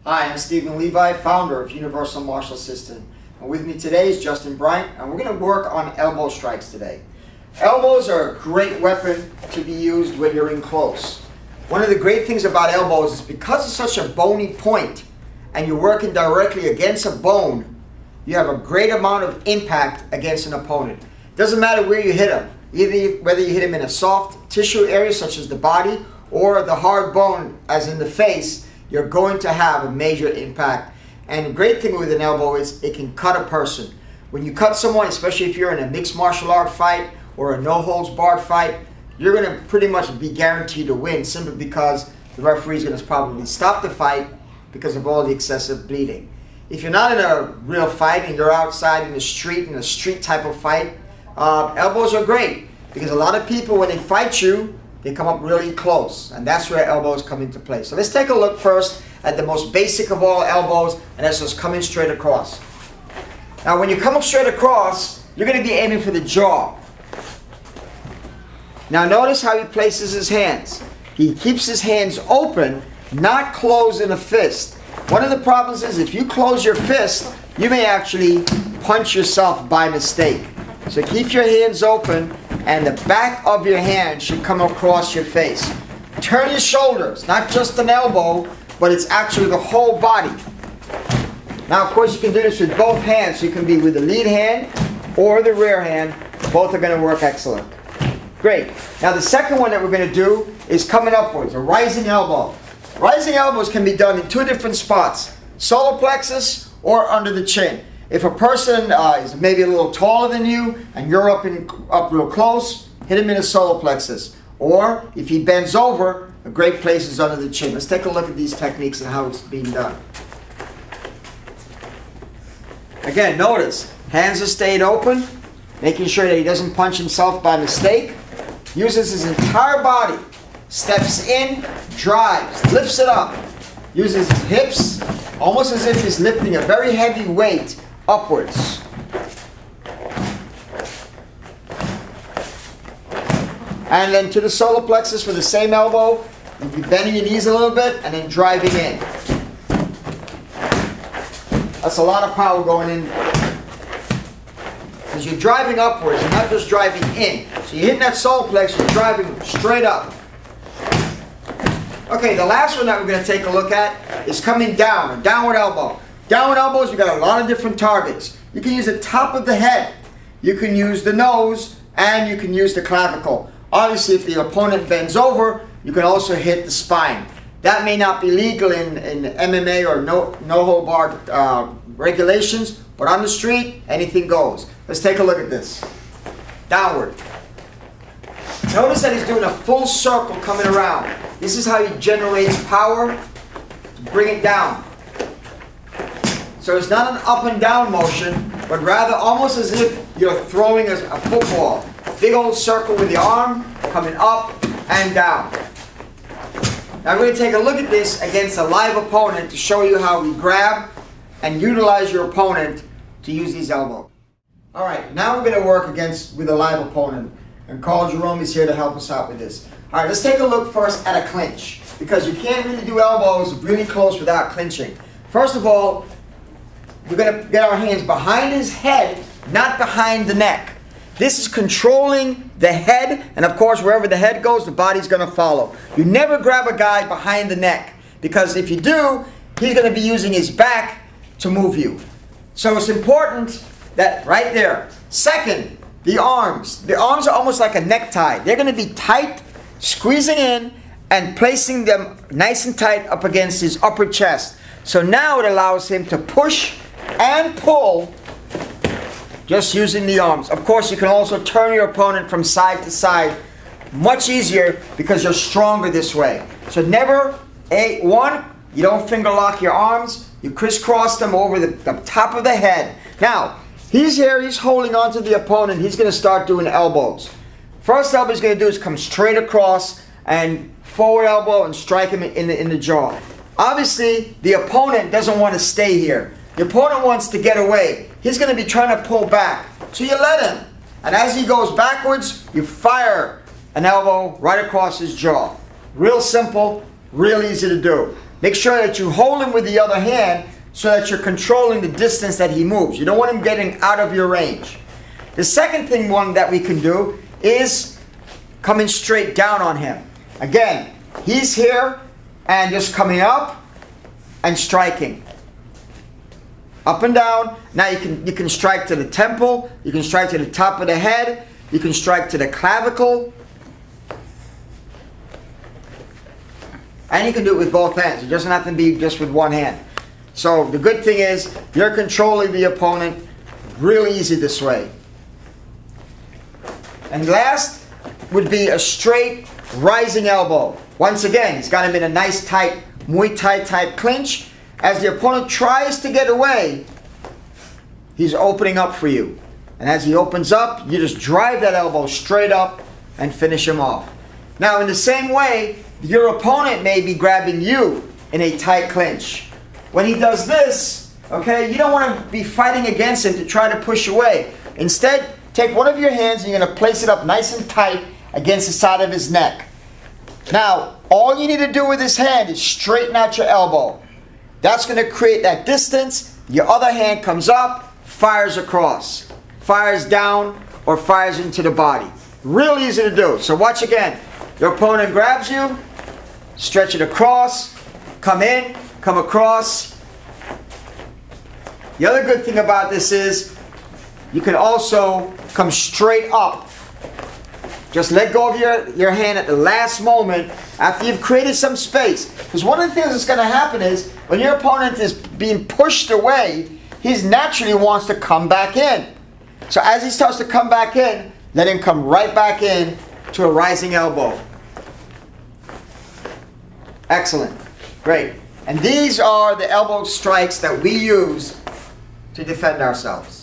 Hi, I'm Stephen Levi, founder of Universal Martial System. And with me today is Justin Bryant, and we're going to work on elbow strikes today. Elbows are a great weapon to be used when you're in close. One of the great things about elbows is because it's such a bony point and you're working directly against a bone, you have a great amount of impact against an opponent. It doesn't matter where you hit him, whether you hit him in a soft tissue area such as the body or the hard bone as in the face, you're going to have a major impact. And the great thing with an elbow is it can cut a person. When you cut someone, especially if you're in a mixed martial art fight or a no-holds-barred fight, you're going to pretty much be guaranteed to win simply because the referee is going to probably stop the fight because of all the excessive bleeding. If you're not in a real fight and you're outside in the street, in a street type of fight, elbows are great because a lot of people, when they fight you, they come up really close, and that's where elbows come into play. So let's take a look first at the most basic of all elbows, and that's just coming straight across. Now when you come up straight across, you're going to be aiming for the jaw. Now notice how he places his hands. He keeps his hands open, not closed in a fist. One of the problems is if you close your fist, you may actually punch yourself by mistake. So keep your hands open, and the back of your hand should come across your face. Turn your shoulders, not just an elbow, but it's actually the whole body. Now of course you can do this with both hands. You can be with the lead hand or the rear hand. Both are going to work excellent. Great. Now the second one that we're going to do is coming upwards, a rising elbow. Rising elbows can be done in two different spots, solar plexus or under the chin. If a person is maybe a little taller than you and you're up real close, hit him in the solar plexus. Or if he bends over, a great place is under the chin. Let's take a look at these techniques and how it's being done. Again, notice, hands are stayed open, making sure that he doesn't punch himself by mistake. Uses his entire body, steps in, drives, lifts it up. Uses his hips, almost as if he's lifting a very heavy weight upwards. And then to the solar plexus with the same elbow, you'll be bending your knees a little bit and then driving in. That's a lot of power going in. Because you're driving upwards, you're not just driving in. So you're hitting that solar plexus, you're driving straight up. Okay, the last one that we're going to take a look at is coming down, a downward elbow. Downward elbows, you've got a lot of different targets. You can use the top of the head, you can use the nose, and you can use the clavicle. Obviously, if the opponent bends over, you can also hit the spine. That may not be legal in MMA or no-hold-barred regulations, but on the street, anything goes. Let's take a look at this. Downward. Notice that he's doing a full circle coming around. This is how he generates power to bring it down. So it's not an up and down motion, but rather almost as if you're throwing a football. Big old circle with the arm coming up and down. Now we're going to take a look at this against a live opponent to show you how we grab and utilize your opponent to use these elbows. Alright, now we're going to work with a live opponent. And Carl Jerome is here to help us out with this. Alright, let's take a look first at a clinch. Because you can't really do elbows really close without clinching. First of all, we're going to get our hands behind his head, not behind the neck. This is controlling the head, and of course wherever the head goes, the body's going to follow. You never grab a guy behind the neck, because if you do, he's going to be using his back to move you. So it's important that right there. Second, the arms. The arms are almost like a necktie. They're going to be tight, squeezing in, and placing them nice and tight up against his upper chest. So now it allows him to push and pull just using the arms. Of course, you can also turn your opponent from side to side much easier because you're stronger this way. So never, you don't finger lock your arms, you crisscross them over the top of the head. Now, he's here, he's holding on to the opponent, he's going to start doing elbows. First elbow he's going to do is come straight across and forward elbow and strike him in the jaw. Obviously, the opponent doesn't want to stay here. The opponent wants to get away. He's going to be trying to pull back. So you let him. And as he goes backwards, you fire an elbow right across his jaw. Real simple, real easy to do. Make sure that you hold him with the other hand so that you're controlling the distance that he moves. You don't want him getting out of your range. The second thing that we can do is coming straight down on him. Again, he's here and just coming up and striking. Up and down. Now you can strike to the temple, you can strike to the top of the head, you can strike to the clavicle. And you can do it with both hands. It doesn't have to be just with one hand. So the good thing is you're controlling the opponent really easy this way. And last would be a straight rising elbow. Once again, he's got him in a nice tight Muay Thai type clinch. As the opponent tries to get away, he's opening up for you. And as he opens up, you just drive that elbow straight up and finish him off. Now in the same way, your opponent may be grabbing you in a tight clinch. When he does this, okay, you don't want to be fighting against him to try to push away. Instead, take one of your hands and you're going to place it up nice and tight against the side of his neck. Now, all you need to do with this hand is straighten out your elbow. That's going to create that distance. Your other hand comes up, fires across, fires down, or fires into the body. Real easy to do. So watch again. Your opponent grabs you, stretch it across, come in, come across. The other good thing about this is you can also come straight up. Just let go of your hand at the last moment after you've created some space. Because one of the things that's going to happen is when your opponent is being pushed away, he naturally wants to come back in. So as he starts to come back in, let him come right back in to a rising elbow. Excellent. Great. And these are the elbow strikes that we use to defend ourselves.